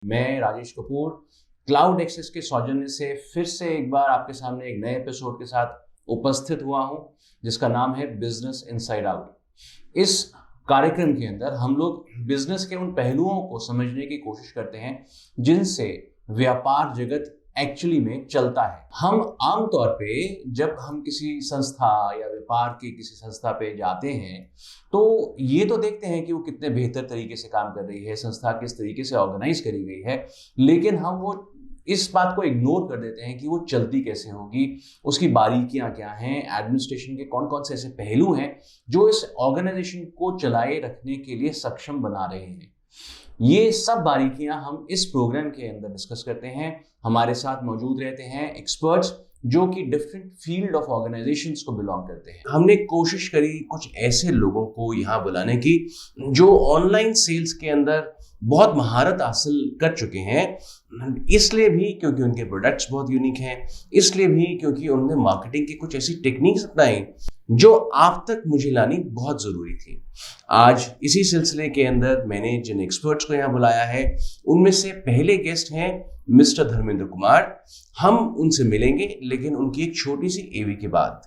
मैं Rajesh Kapoor cloud access के सौजन्य से फिर से एक बार आपके सामने एक नए एपिसोड के साथ उपस्थित हुआ हूं, जिसका नाम है बिजनेस इनसाइड आउट। इस कार्यक्रम के अंदर हम लोग बिजनेस के उन पहलुओं को समझने की कोशिश करते हैं जिनसे व्यापार जगत एक्चुअली में चलता है। हम आमतौर पे जब हम किसी संस्था या व्यापार की किसी संस्था पे जाते हैं तो ये तो देखते हैं कि वो कितने बेहतर तरीके से काम कर रही है, संस्था किस तरीके से ऑर्गेनाइज करी गई है, लेकिन हम वो इस बात को इग्नोर कर देते हैं कि वो चलती कैसे होगी, उसकी बारीकियां क्या हैं, एडमिनिस्ट्रेशन के कौन कौन से ऐसे पहलू हैं जो इस ऑर्गेनाइजेशन को चलाए रखने के लिए सक्षम बना रहे हैं। ये सब बारीकियां हम इस प्रोग्राम के अंदर डिस्कस करते हैं। हमारे साथ मौजूद रहते हैं एक्सपर्ट्स जो कि डिफरेंट फील्ड ऑफ ऑर्गेनाइजेशंस को बिलोंग करते हैं। हमने कोशिश करी कुछ ऐसे लोगों को यहाँ बुलाने की जो ऑनलाइन सेल्स के अंदर बहुत महारत हासिल कर चुके हैं, इसलिए भी क्योंकि उनके प्रोडक्ट्स बहुत यूनिक हैं, इसलिए भी क्योंकि उन्होंने मार्केटिंग की कुछ ऐसी टेक्निक्स अपनाई जो आप तक मुझे लानी बहुत ज़रूरी थी। आज इसी सिलसिले के अंदर मैंने जिन एक्सपर्ट्स को यहाँ बुलाया है उनमें से पहले गेस्ट हैं मिस्टर धर्मेंद्र कुमार। हम उनसे मिलेंगे लेकिन उनकी एक छोटी सी एवी के बाद।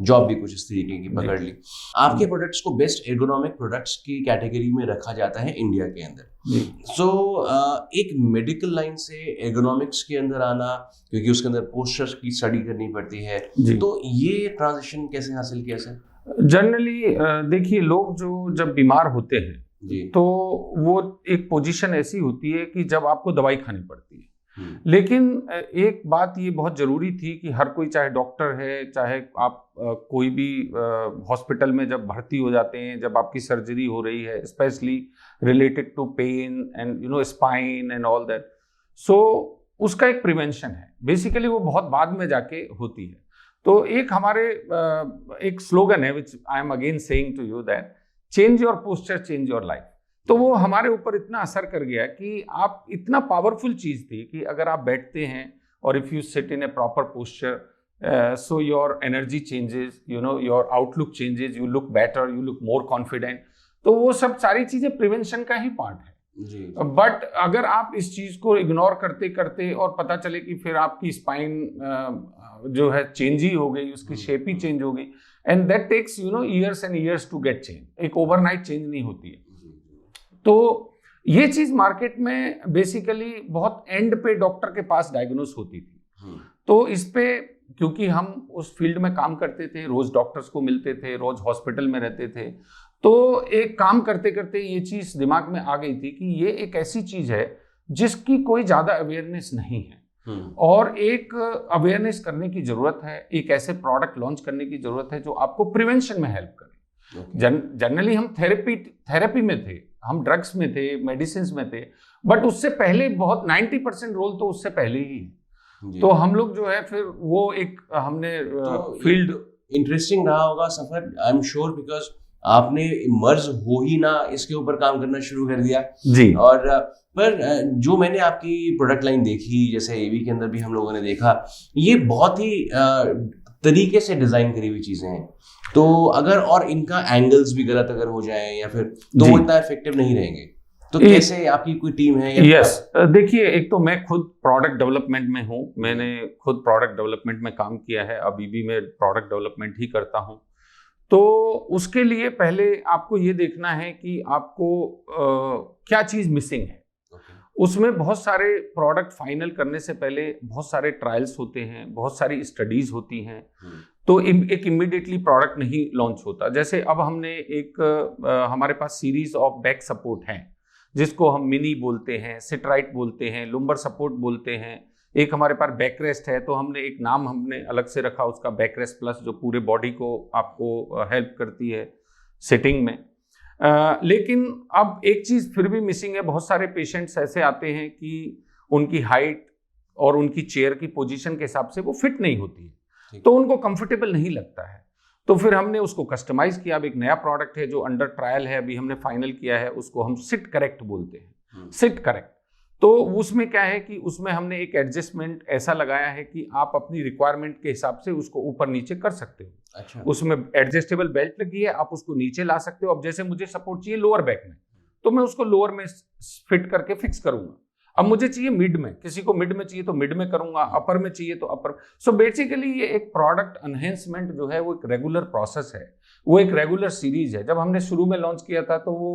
जॉब भी कुछ इस तरीके की पकड़ ली। आपके प्रोडक्ट्स को बेस्ट एर्गोनॉमिक प्रोडक्ट्स की कैटेगरी में रखा जाता है इंडिया के अंदर। सो एक मेडिकल लाइन से एर्गोनॉमिक्स के अंदर आना, क्योंकि उसके अंदर पोस्चर्स की स्टडी करनी पड़ती है, तो ये ट्रांजिशन कैसे हासिल किया सर? जनरली देखिए, लोग जो जब बीमार होते हैं तो वो एक पोजीशन ऐसी होती है कि जब आपको दवाई खानी पड़ती है। लेकिन एक बात ये बहुत जरूरी थी कि हर कोई, चाहे डॉक्टर है, चाहे आप कोई भी हॉस्पिटल में जब भर्ती हो जाते हैं, जब आपकी सर्जरी हो रही है, specially related to pain and spine and all that, so उसका एक प्रिवेंशन है। बेसिकली वो बहुत बाद में जाके होती है। तो एक हमारे एक स्लोगन है which I am again saying to you that change your posture change your life. तो वो हमारे ऊपर इतना असर कर गया कि आप, इतना पावरफुल चीज थी कि अगर आप बैठते हैं और if you sit in A proper posture, so your energy changes, your outlook changes, you look better, you look more confident. तो वो सब सारी चीजें प्रिवेंशन का ही पार्ट है। बट अगर आप इस चीज को इग्नोर करते करते और पता चले कि फिर आपकी स्पाइन जो है चेंज ही हो गई, उसकी शेप ही चेंज हो गई, and that takes years and years to get change, एक ओवरनाइट चेंज नहीं होती है। तो ये चीज मार्केट में बेसिकली बहुत एंड पे डॉक्टर के पास डायग्नोस होती थी। तो इस पे क्योंकि हम उस फील्ड में काम करते थे, रोज डॉक्टर्स को मिलते थे, रोज हॉस्पिटल में रहते थे, तो एक काम करते करते ये चीज दिमाग में आ गई थी कि ये एक ऐसी चीज है जिसकी कोई ज्यादा अवेयरनेस नहीं है, और एक अवेयरनेस करने की जरूरत है, एक ऐसे प्रोडक्ट लॉन्च करने की जरूरत है जो आपको प्रिवेंशन में हेल्प करे। जनरली हम थेरेपी में थे, हम ड्रग्स में थे, मेडिसिन में थे, बट उससे पहले बहुत 90% रोल तो उससे पहले ही है। तो हम लोग जो है फिर वो एक हमने फील्ड इंटरेस्टिंग रहा होगा सफर, आई एम श्योर, बिकॉज आपने मर्ज हो ही ना इसके ऊपर काम करना शुरू कर दिया जी। और पर जो मैंने आपकी प्रोडक्ट लाइन देखी, जैसे एवी के अंदर भी हम लोगों ने देखा, ये बहुत ही तरीके से डिजाइन करी हुई चीजें हैं। तो अगर और इनका एंगल्स भी गलत अगर हो जाए या फिर तो वो इतना इफेक्टिव नहीं रहेंगे। तो कैसे आपकी कोई टीम है? यस, देखिए, एक तो मैं खुद प्रोडक्ट डेवलपमेंट में हूँ, मैंने खुद प्रोडक्ट डेवलपमेंट में काम किया है, अभी भी मैं प्रोडक्ट डेवलपमेंट ही करता हूँ। तो उसके लिए पहले आपको ये देखना है कि आपको क्या चीज मिसिंग है। उसमें बहुत सारे प्रोडक्ट फाइनल करने से पहले बहुत सारे ट्रायल्स होते हैं, बहुत सारी स्टडीज होती हैं, तो एक इमीडिएटली प्रोडक्ट नहीं लॉन्च होता। जैसे अब हमने एक हमारे पास सीरीज ऑफ बैक सपोर्ट हैं, जिसको हम मिनी बोलते हैं, सिटराइट बोलते हैं, लुम्बर सपोर्ट बोलते हैं। एक हमारे पास बैकरेस्ट है, तो हमने एक नाम हमने अलग से रखा उसका, बैकरेस्ट प्लस, जो पूरे बॉडी को आपको हेल्प करती है सिटिंग में। लेकिन अब एक चीज फिर भी मिसिंग है। बहुत सारे पेशेंट्स ऐसे आते हैं कि उनकी हाइट और उनकी चेयर की पोजीशन के हिसाब से वो फिट नहीं होती है, तो उनको कंफर्टेबल नहीं लगता है। तो फिर हमने उसको कस्टमाइज किया। अब एक नया प्रोडक्ट है जो अंडर ट्रायल है, अभी हमने फाइनल किया है, उसको हम सिट करेक्ट बोलते हैं, सिट करेक्ट। तो उसमें क्या है कि उसमें हमने एक एडजस्टमेंट ऐसा लगाया है कि आप अपनी रिक्वायरमेंट के हिसाब से उसको ऊपर नीचे कर सकते हो। अच्छा। उसमें एडजस्टेबल बेल्ट लगी है, आप उसको नीचे ला सकते हो। अब जैसे मुझे सपोर्ट चाहिए लोअर बैक में, तो मैं उसको लोअर में फिट करके फिक्स करूंगा। अब मुझे चाहिए मिड में, किसी को मिड में चाहिए तो मिड में करूंगा, अपर में चाहिए तो अपर। सो बेसिकली ये एक प्रोडक्ट एनहेंसमेंट जो है वो एक रेगुलर प्रोसेस है, वो एक रेगुलर सीरीज है। जब हमने शुरू में लॉन्च किया था तो वो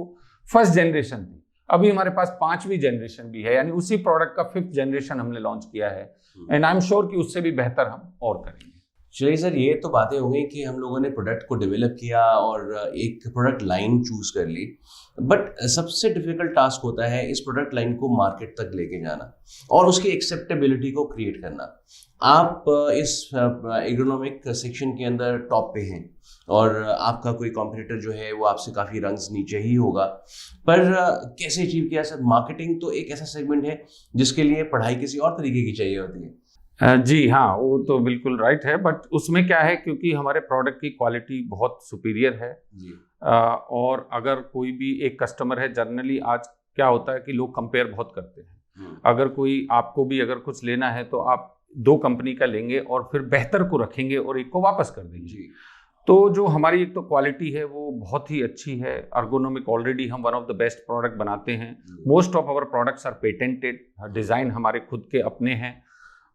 फर्स्ट जनरेशन थी, अभी हमारे पास 5वीं जनरेशन भी है, यानी उसी प्रोडक्ट का 5th जनरेशन हमने लॉन्च किया है, एंड आई एम श्योर कि उससे भी बेहतर हम और करेंगे। चलिए सर, ये तो बातें हो गई कि हम लोगों ने प्रोडक्ट को डेवलप किया और एक प्रोडक्ट लाइन चूज कर ली, बट सबसे डिफिकल्ट टास्क होता है इस प्रोडक्ट लाइन को मार्केट तक लेके जाना और उसकी एक्सेप्टेबिलिटी को क्रिएट करना। आप इस एग्रोनॉमिक सेक्शन के अंदर टॉप पे हैं और आपका कोई कॉम्पिटिटर जो है वो आपसे काफ़ी रंग्स नीचे ही होगा, पर कैसे अचीव किया सर? मार्केटिंग तो एक ऐसा सेगमेंट है जिसके लिए पढ़ाई किसी और तरीके की चाहिए होती है। जी हाँ, वो तो बिल्कुल राइट है, बट उसमें क्या है, क्योंकि हमारे प्रोडक्ट की क्वालिटी बहुत सुपीरियर है जी। और अगर कोई भी एक कस्टमर है, जनरली आज क्या होता है कि लोग कंपेयर बहुत करते हैं। अगर कोई आपको भी अगर कुछ लेना है तो आप 2 कंपनी का लेंगे और फिर बेहतर को रखेंगे और एक को वापस कर देंगे जी। तो जो हमारी एक तो क्वालिटी है वो बहुत ही अच्छी है। अर्गोनोमिक ऑलरेडी हम one of the best product बनाते हैं। Most of our products are patented, design हमारे खुद के अपने हैं।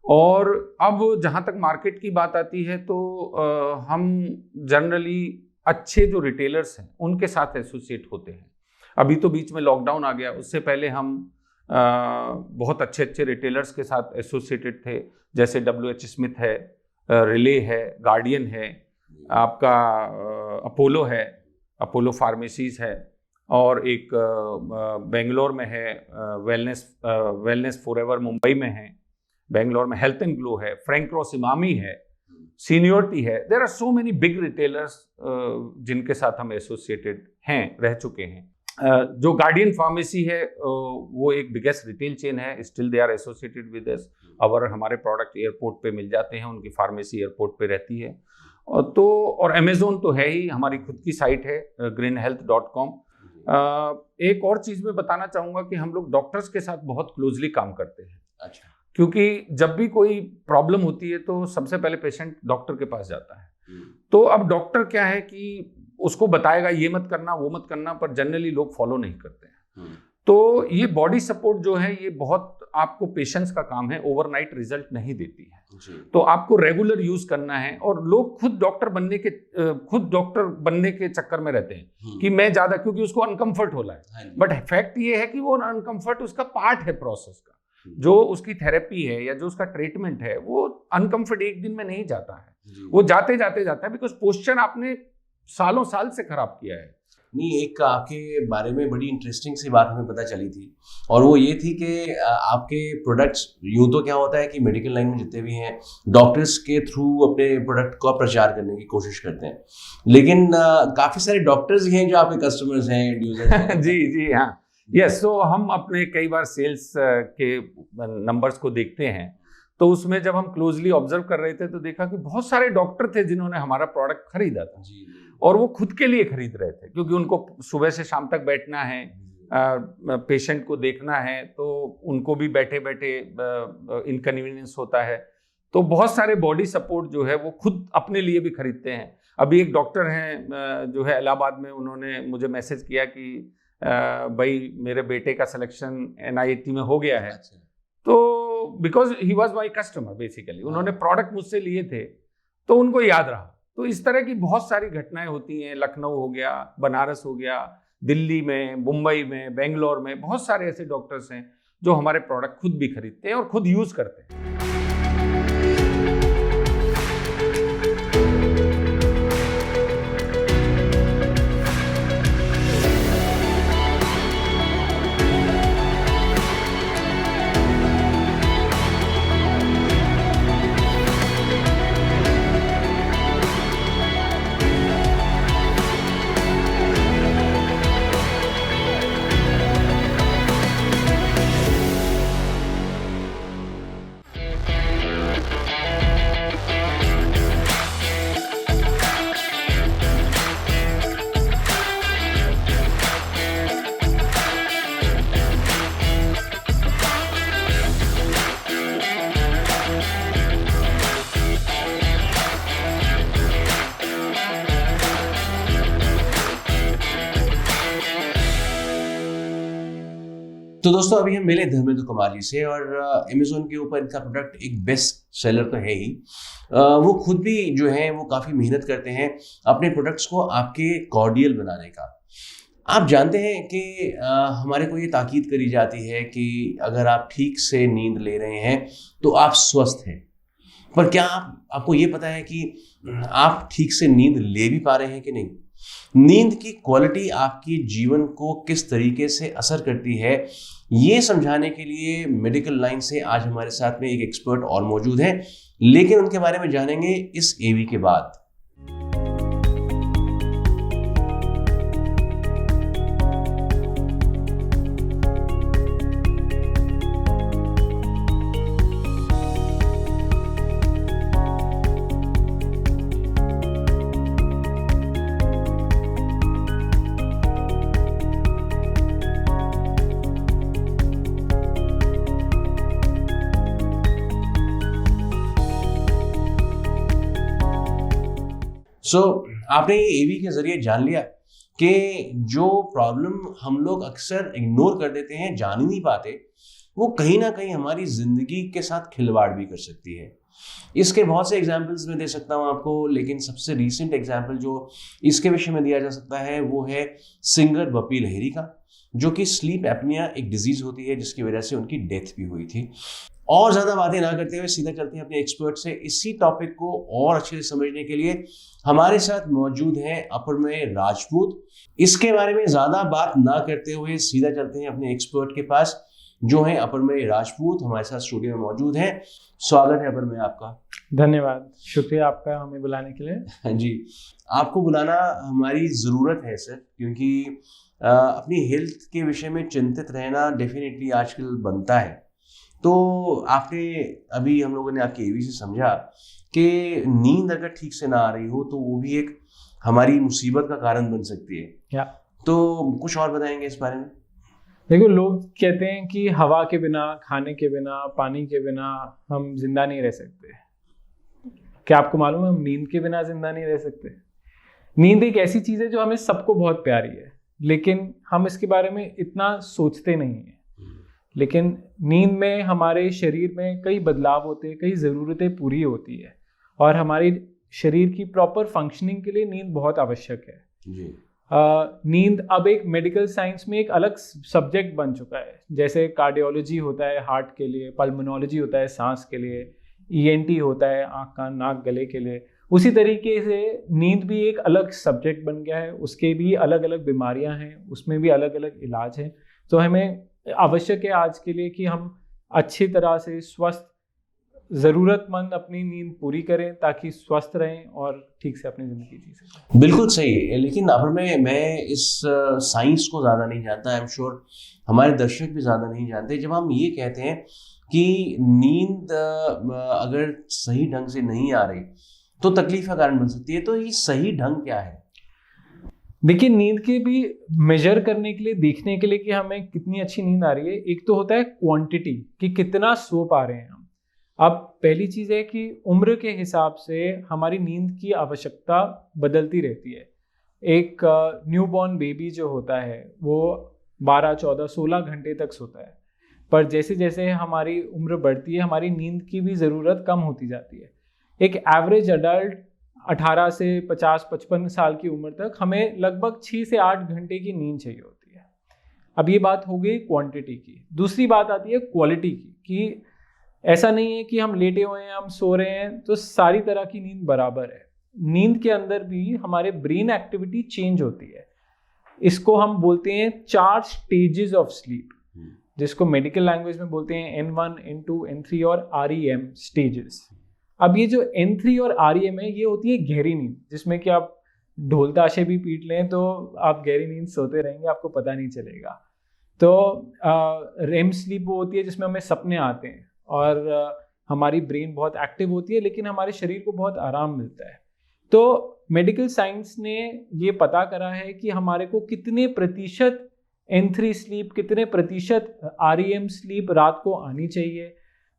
और अब जहाँ तक मार्केट की बात आती है तो हम जनरली अच्छे जो रिटेलर्स हैं उनके साथ एसोसिएट होते हैं। अभी तो बीच में लॉकडाउन आ गया, उससे पहले हम बहुत अच्छे अच्छे रिटेलर्स के साथ एसोसिएटेड थे, जैसे WH स्मिथ है, रिले है, गार्डियन है, आपका अपोलो है, अपोलो फार्मेसीज है, और एक बेंगलोर में है वेलनेस फॉरएवर, मुंबई में है, बेंगलोर में हेल्थ एंड ग्लो है, फ्रैंक रॉस इमामी है, सीनियोरिटी है, there are so many big retailers जिनके साथ हम एसोसिएटेड हैं, रह चुके हैं। जो गार्डियन फार्मेसी है वो एक बिगेस्ट रिटेल चेन है, still they are associated with us. हमारे प्रोडक्ट एयरपोर्ट पे मिल जाते हैं, उनकी फार्मेसी एयरपोर्ट पे रहती है। और अमेजोन तो है ही, हमारी खुद की साइट है greenhealth.com। एक और चीज़ मैं बताना चाहूँगा कि हम लोग डॉक्टर्स के साथ बहुत क्लोजली काम करते हैं। अच्छा। क्योंकि जब भी कोई प्रॉब्लम होती है तो सबसे पहले पेशेंट डॉक्टर के पास जाता है। तो अब डॉक्टर क्या है कि उसको बताएगा ये मत करना वो मत करना, पर जनरली लोग फॉलो नहीं करते हैं। तो ये बॉडी सपोर्ट जो है ये बहुत आपको पेशेंस का काम है, ओवरनाइट रिजल्ट नहीं देती है। तो आपको रेगुलर यूज करना है। और लोग खुद डॉक्टर बनने के चक्कर में रहते हैं कि मैं ज्यादा, क्योंकि उसको अनकंफर्ट हो रहा है। बट फैक्ट ये है कि वो अनकंफर्ट उसका पार्ट है प्रोसेस का। जो उसकी थेरेपी है या जो उसका ट्रीटमेंट है वो अनकंफर्ट एक दिन में नहीं जाता है, वो जाते जाते जाता है, बिकॉज पोस्चर आपने सालों साल से खराब किया है। नहीं, एक आपके बारे में बड़ी इंटरेस्टिंग सी बात हमें पता चली थी, और वो ये थी कि आपके प्रोडक्ट्स, यूँ तो क्या होता है कि मेडिकल लाइन में जितने भी हैं डॉक्टर्स के थ्रू अपने प्रोडक्ट का प्रचार करने की कोशिश करते हैं, लेकिन काफ़ी सारे डॉक्टर्स ही हैं जो आपके कस्टमर्स हैं, यूजर्स हैं। जी हाँ, यस। तो हम अपने कई बार सेल्स के नंबर्स को देखते हैं, तो उसमें जब हम क्लोजली ऑब्जर्व कर रहे थे तो देखा कि बहुत सारे डॉक्टर थे जिन्होंने हमारा प्रोडक्ट खरीदा था। और वो खुद के लिए खरीद रहे थे, क्योंकि उनको सुबह से शाम तक बैठना है, पेशेंट को देखना है, तो उनको भी बैठे बैठे इनकन्वीनियंस होता है। तो बहुत सारे बॉडी सपोर्ट जो है वो खुद अपने लिए भी खरीदते हैं। अभी एक डॉक्टर हैं जो है इलाहाबाद में, उन्होंने मुझे मैसेज किया कि भाई मेरे बेटे का सिलेक्शन NIT में हो गया है। तो because he was my customer basically, उन्होंने प्रोडक्ट मुझसे लिए थे तो उनको याद रहा। तो इस तरह की बहुत सारी घटनाएं होती हैं। लखनऊ हो गया, बनारस हो गया, दिल्ली में, मुंबई में, बेंगलोर में बहुत सारे ऐसे डॉक्टर्स हैं जो हमारे प्रोडक्ट खुद भी खरीदते हैं और खुद यूज करते हैं। तो दोस्तों अभी हम मिले धर्मेंद्र कुमार जी से, और अमेजोन के ऊपर इनका प्रोडक्ट एक बेस्ट सेलर तो है ही। वो खुद भी जो है वो काफ़ी मेहनत करते हैं अपने प्रोडक्ट्स को आपके कॉर्डियल बनाने का। आप जानते हैं कि हमारे को ये ताकीद करी जाती है कि अगर आप ठीक से नींद ले रहे हैं तो आप स्वस्थ हैं, पर क्या आपको ये पता है कि आप ठीक से नींद ले भी पा रहे हैं कि नहीं? नींद की क्वालिटी आपके जीवन को किस तरीके से असर करती है, ये समझाने के लिए मेडिकल लाइन से आज हमारे साथ में एक एक्सपर्ट और मौजूद है, लेकिन उनके बारे में जानेंगे इस AV के बाद। आपने ये AV के जरिए जान लिया कि जो प्रॉब्लम हम लोग अक्सर इग्नोर कर देते हैं, जान ही नहीं पाते, वो कहीं ना कहीं हमारी जिंदगी के साथ खिलवाड़ भी कर सकती है। इसके बहुत से एग्जाम्पल्स मैं दे सकता हूँ आपको, लेकिन सबसे रीसेंट एग्जाम्पल जो इसके विषय में दिया जा सकता है वो है सिंगर बप्पी लहिरी का, जो कि स्लीप एपनिया एक डिजीज होती है जिसकी वजह से उनकी डेथ भी हुई थी। और ज़्यादा बातें ना करते हुए सीधा चलते हैं अपने एक्सपर्ट से। इसी टॉपिक को और अच्छे से समझने के लिए हमारे साथ मौजूद हैं अपर्मेय राजपूत। इसके बारे में ज़्यादा बात ना करते हुए सीधा चलते हैं अपने एक्सपर्ट के पास, जो है अपर्मेय राजपूत, हमारे साथ स्टूडियो में मौजूद हैं। स्वागत है अपर्मेय आपका। धन्यवाद, शुक्रिया आपका हमें बुलाने के लिए। हाँ जी, आपको बुलाना हमारी ज़रूरत है सर, क्योंकि अपनी हेल्थ के विषय में चिंतित रहना डेफिनेटली आजकल बनता है। तो आपने अभी हम लोगों ने आपकी एवी से समझा कि नींद अगर ठीक से ना आ रही हो तो वो भी एक हमारी मुसीबत का कारण बन सकती है। या तो कुछ और बताएंगे इस बारे में? देखो, लोग कहते हैं कि हवा के बिना, खाने के बिना, पानी के बिना हम जिंदा नहीं रह सकते। क्या आपको मालूम है हम नींद के बिना जिंदा नहीं रह सकते? नींद एक ऐसी चीज़ है जो हमें सबको बहुत प्यारी है, लेकिन हम इसके बारे में इतना सोचते नहीं हैं। लेकिन नींद में हमारे शरीर में कई बदलाव होते हैं, कई ज़रूरतें पूरी होती है, और हमारे शरीर की प्रॉपर फंक्शनिंग के लिए नींद बहुत आवश्यक है जी। नींद अब एक मेडिकल साइंस में एक अलग सब्जेक्ट बन चुका है। जैसे कार्डियोलॉजी होता है हार्ट के लिए, पल्मोनोलॉजी होता है सांस के लिए, ENT होता है आँख कान नाक गले के लिए, उसी तरीके से नींद भी एक अलग सब्जेक्ट बन गया है। उसके भी अलग अलग बीमारियां हैं, उसमें भी अलग अलग इलाज हैं। तो हमें आवश्यक है आज के लिए कि हम अच्छी तरह से स्वस्थ, ज़रूरतमंद अपनी नींद पूरी करें ताकि स्वस्थ रहें और ठीक से अपनी ज़िंदगी जी सकें। बिल्कुल सही। लेकिन अब मैं इस साइंस को ज़्यादा नहीं जानता, आई एम श्योर हमारे दर्शक भी ज़्यादा नहीं जानते। जब हम ये कहते हैं कि नींद अगर सही ढंग से नहीं आ रही तो तकलीफ का कारण बन सकती है, तो ये सही ढंग क्या है? देखिए, नींद के भी मेजर करने के लिए, देखने के लिए कि हमें कितनी अच्छी नींद आ रही है, एक तो होता है क्वांटिटी कि कितना सो पा रहे हैं हम। अब पहली चीज़ है कि उम्र के हिसाब से हमारी नींद की आवश्यकता बदलती रहती है। एक न्यूबॉर्न बेबी जो होता है वो 12, 14, 16 घंटे तक सोता है, पर जैसे जैसे हमारी उम्र बढ़ती है हमारी नींद की भी ज़रूरत कम होती जाती है। एक एवरेज अडल्ट 18 से 50-55 साल की उम्र तक हमें लगभग 6 से 8 घंटे की नींद चाहिए होती है। अब ये बात हो गई क्वांटिटी की। दूसरी बात आती है क्वालिटी की, कि ऐसा नहीं है कि हम लेटे हुए हैं, हम सो रहे हैं तो सारी तरह की नींद बराबर है। नींद के अंदर भी हमारे ब्रेन एक्टिविटी चेंज होती है। इसको हम बोलते हैं 4 स्टेजेस ऑफ स्लीप, जिसको मेडिकल लैंग्वेज में बोलते हैं N1, N2, N3 और REM स्टेजेस। अब ये जो N3 और REM है, ये होती है गहरी नींद, जिसमें कि आप ढोल ताशे भी पीट लें तो आप गहरी नींद सोते रहेंगे, आपको पता नहीं चलेगा। तो REM स्लीप वो होती है जिसमें हमें सपने आते हैं और हमारी ब्रेन बहुत एक्टिव होती है, लेकिन हमारे शरीर को बहुत आराम मिलता है। तो मेडिकल साइंस ने ये पता करा है कि हमारे को कितने प्रतिशत N3 स्लीप, कितने प्रतिशत REM स्लीप रात को आनी चाहिए,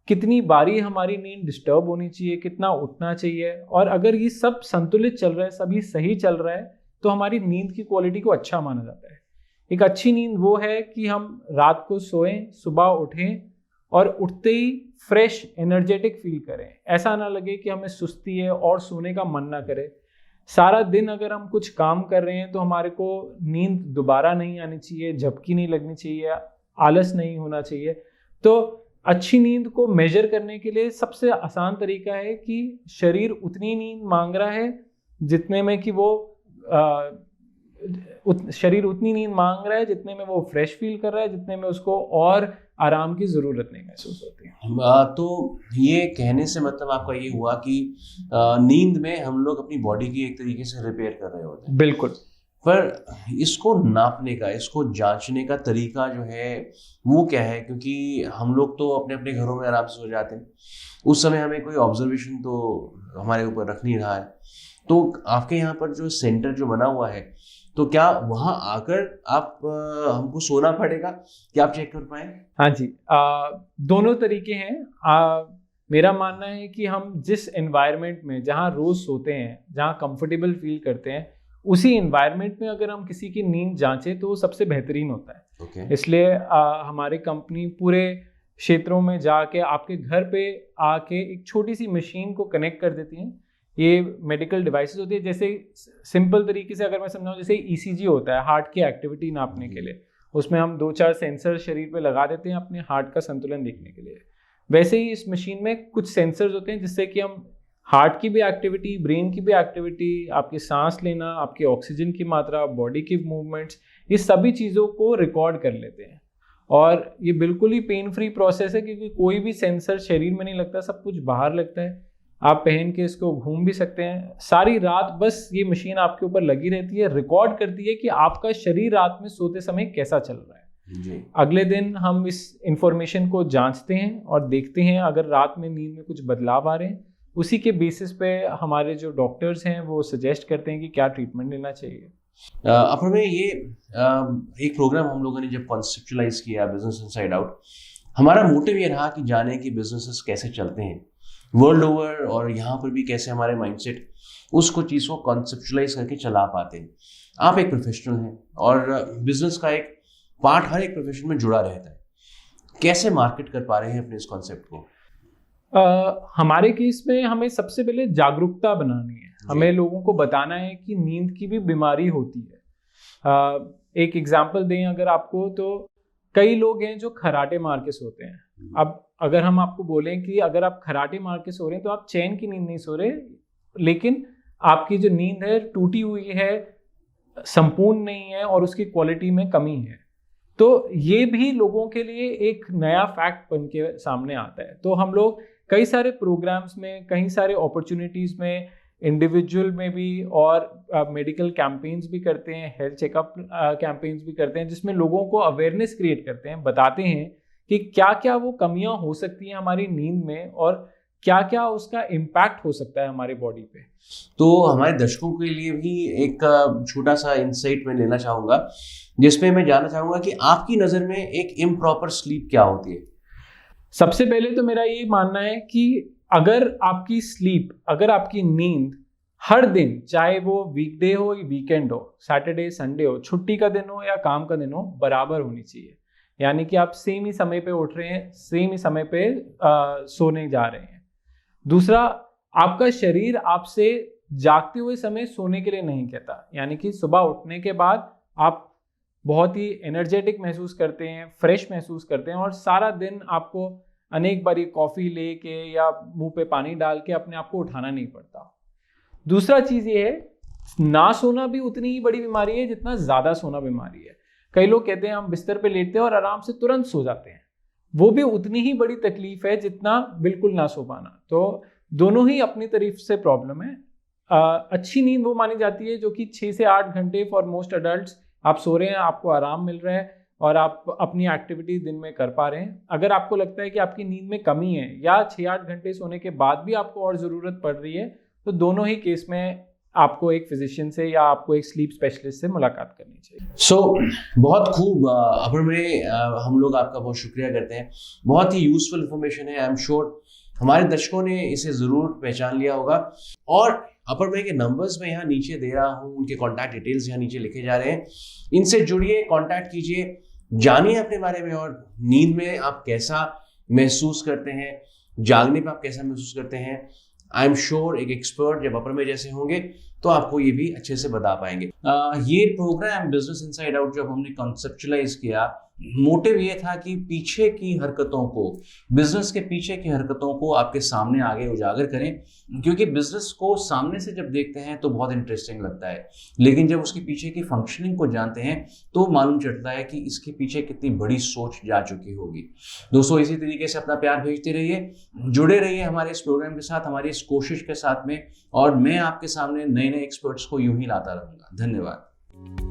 कितनी बारी हमारी नींद डिस्टर्ब होनी चाहिए, कितना उठना चाहिए, और अगर ये सब संतुलित चल रहा है, सभी सही चल रहा है, तो हमारी नींद की क्वालिटी को अच्छा माना जाता है। एक अच्छी नींद वो है कि हम रात को सोएं, सुबह उठें और उठते ही फ्रेश एनर्जेटिक फील करें। ऐसा ना लगे कि हमें सुस्ती है और सोने का मन ना करे। सारा दिन अगर हम कुछ काम कर रहे हैं तो हमारे को नींद दोबारा नहीं आनी चाहिए, झपकी नहीं लगनी चाहिए, आलस नहीं होना चाहिए। तो अच्छी नींद को मेजर करने के लिए सबसे आसान तरीका है कि शरीर उतनी नींद मांग रहा है जितने में कि वो शरीर उतनी नींद मांग रहा है जितने में वो फ्रेश फील कर रहा है, जितने में उसको और आराम की ज़रूरत नहीं महसूस होती है। तो ये कहने से मतलब आपका ये हुआ कि नींद में हम लोग अपनी बॉडी की एक तरीके से रिपेयर कर रहे होते हैं। बिल्कुल। पर इसको नापने का, इसको जांचने का तरीका जो है वो क्या है? क्योंकि हम लोग तो अपने अपने घरों में आराम से सो जाते हैं, उस समय हमें कोई ऑब्जर्वेशन तो हमारे ऊपर रख नहीं रहा है। तो आपके यहाँ पर जो सेंटर जो बना हुआ है, तो क्या वहाँ आकर आप हमको सोना पड़ेगा कि आप चेक कर पाएं? हाँ जी, दोनों तरीके हैं। मेरा मानना है कि हम जिस एनवायरनमेंट में जहाँ रोज़ सोते हैं, जहाँ कंफर्टेबल फील करते हैं, उसी एनवायरनमेंट में अगर हम किसी की नींद जांचें तो वो सबसे बेहतरीन होता है। Okay. इसलिए हमारी कंपनी पूरे क्षेत्रों में जाके आपके घर पे आके एक छोटी सी मशीन को कनेक्ट कर देती हैं। ये मेडिकल डिवाइसेस होती है, जैसे सिंपल तरीके से अगर मैं समझाऊं, जैसे ECG होता है हार्ट की एक्टिविटी नापने के लिए, उसमें हम 2-4 सेंसर शरीर पे लगा देते हैं अपने हार्ट का संतुलन देखने के लिए। वैसे ही इस मशीन में कुछ सेंसर्स होते हैं जिससे कि हम हार्ट की भी एक्टिविटी, ब्रेन की भी एक्टिविटी, आपकी सांस लेना, आपकी ऑक्सीजन की मात्रा, बॉडी की मूवमेंट्स, ये सभी चीज़ों को रिकॉर्ड कर लेते हैं। और ये बिल्कुल ही पेन फ्री प्रोसेस है, क्योंकि कोई भी सेंसर शरीर में नहीं लगता, सब कुछ बाहर लगता है। आप पहन के इसको घूम भी सकते हैं सारी रात। बस ये मशीन आपके ऊपर लगी रहती है, रिकॉर्ड करती है कि आपका शरीर रात में सोते समय कैसा चल रहा है जी। अगले दिन हम इस इंफॉर्मेशन को जांचते हैं और देखते हैं अगर रात में नींद में कुछ बदलाव आ रहे हैं, उसी के बेसिस पे हमारे जो डॉक्टर्स हैं वो सजेस्ट करते हैं कि क्या ट्रीटमेंट लेना चाहिए। अपर में ये एक प्रोग्राम हम लोगों ने जब कॉन्सेप्चुलाइज किया बिजनेस इनसाइड आउट, हमारा मोटिव ये रहा कि जाने कि बिजनेसेस कैसे चलते हैं वर्ल्ड ओवर और यहाँ पर भी कैसे हमारे माइंडसेट उसको चीज़ को कॉन्सेप्चुलाइज करके चला पाते हैं। आप एक प्रोफेशनल हैं और बिजनेस का एक पार्ट हर एक प्रोफेशन में जुड़ा रहता है, कैसे मार्केट कर पा रहे हैं अपने इस कॉन्सेप्ट को? हमारे केस में हमें सबसे पहले जागरूकता बनानी है, हमें लोगों को बताना है कि नींद की भी बीमारी होती है। एक एग्जांपल दें अगर आपको, तो कई लोग हैं जो खराटे मार के सोते हैं। अब अगर हम आपको बोलें कि अगर आप खराटे मार के सो रहे हैं तो आप चैन की नींद नहीं सो रहे, लेकिन आपकी जो नींद है टूटी हुई है, संपूर्ण नहीं है और उसकी क्वालिटी में कमी है। तो ये भी लोगों के लिए एक नया फैक्ट बन के सामने आता है। तो हम लोग कई सारे प्रोग्राम्स में, कई सारे अपॉर्चुनिटीज़ में, इंडिविजुअल में भी और मेडिकल कैंपेन्स भी करते हैं, हेल्थ चेकअप कैंपेन्स भी करते हैं, जिसमें लोगों को अवेयरनेस क्रिएट करते हैं, बताते हैं कि क्या क्या वो कमियां हो सकती हैं हमारी नींद में और क्या क्या उसका इम्पैक्ट हो सकता है हमारी बॉडी पे। तो हमारे दर्शकों के लिए भी एक छोटा सा इंसाइट मैं लेना चाहूँगा, जिसमें मैं जानना चाहूँगा कि आपकी नज़र में एक इम्प्रॉपर स्लीप क्या होती है? सबसे पहले तो मेरा ये मानना है कि अगर आपकी स्लीप, अगर आपकी नींद हर दिन, चाहे वो वीकडे हो या वीकेंड हो, सैटरडे संडे हो, छुट्टी का दिन हो या काम का दिन हो, बराबर होनी चाहिए। यानी कि आप सेम ही समय पे उठ रहे हैं, सेम ही समय पे सोने जा रहे हैं। दूसरा, आपका शरीर आपसे जागते हुए समय सोने के लिए नहीं कहता, यानी कि सुबह उठने के बाद आप बहुत ही एनर्जेटिक महसूस करते हैं, फ्रेश महसूस करते हैं और सारा दिन आपको अनेक बारी कॉफ़ी लेके या मुंह पे पानी डाल के अपने आप को उठाना नहीं पड़ता। दूसरा चीज़ ये है, ना सोना भी उतनी ही बड़ी बीमारी है जितना ज़्यादा सोना बीमारी है। कई लोग कहते हैं हम बिस्तर पे लेटते हैं और आराम से तुरंत सो जाते हैं, वो भी उतनी ही बड़ी तकलीफ है जितना बिल्कुल ना सो पाना। तो दोनों ही अपनी तरफ से प्रॉब्लम है। अच्छी नींद वो मानी जाती है जो कि 6 से 8 घंटे फॉर मोस्ट अडल्ट्स आप सो रहे हैं, आपको आराम मिल रहा है और आप अपनी एक्टिविटी दिन में कर पा रहे हैं। अगर आपको लगता है कि आपकी नींद में कमी है या 6-8 घंटे सोने के बाद भी आपको और ज़रूरत पड़ रही है, तो दोनों ही केस में आपको एक फिजिशियन से या आपको एक स्लीप स्पेशलिस्ट से मुलाकात करनी चाहिए। बहुत खूब अपर में हम लोग आपका बहुत शुक्रिया करते हैं, बहुत ही यूजफुल इंफॉर्मेशन है। आई एम श्योर हमारे दर्शकों ने इसे ज़रूर पहचान लिया होगा। और अपर में के नंबर्स मैं यहाँ नीचे दे रहा हूँ, उनके कॉन्टैक्ट डिटेल्स यहाँ नीचे लिखे जा रहे हैं, इनसे जुड़िए, कॉन्टैक्ट कीजिए, जानिए अपने बारे में और नींद में आप कैसा महसूस करते हैं, जागने पर आप कैसा महसूस करते हैं। आई एम श्योर एक एक्सपर्ट जब अपर में जैसे होंगे तो आपको ये भी अच्छे से बता पाएंगे। ये प्रोग्राम बिजनेस इनसाइड आउट जब हमने कॉन्सेप्चुलाइज किया, मोटिव ये था कि पीछे की हरकतों को, बिजनेस के पीछे की हरकतों को आपके सामने आगे उजागर करें, क्योंकि बिजनेस को सामने से जब देखते हैं तो बहुत इंटरेस्टिंग लगता है, लेकिन जब उसके पीछे की फंक्शनिंग को जानते हैं तो मालूम चलता है कि इसके पीछे कितनी बड़ी सोच जा चुकी होगी। दोस्तों, इसी तरीके से अपना प्यार भेजते रहिए, जुड़े रहिए हमारे इस प्रोग्राम के साथ, हमारी इस कोशिश के साथ में, और मैं आपके सामने नए नए एक्सपर्ट्स को यूं ही लाता रहूंगा। धन्यवाद।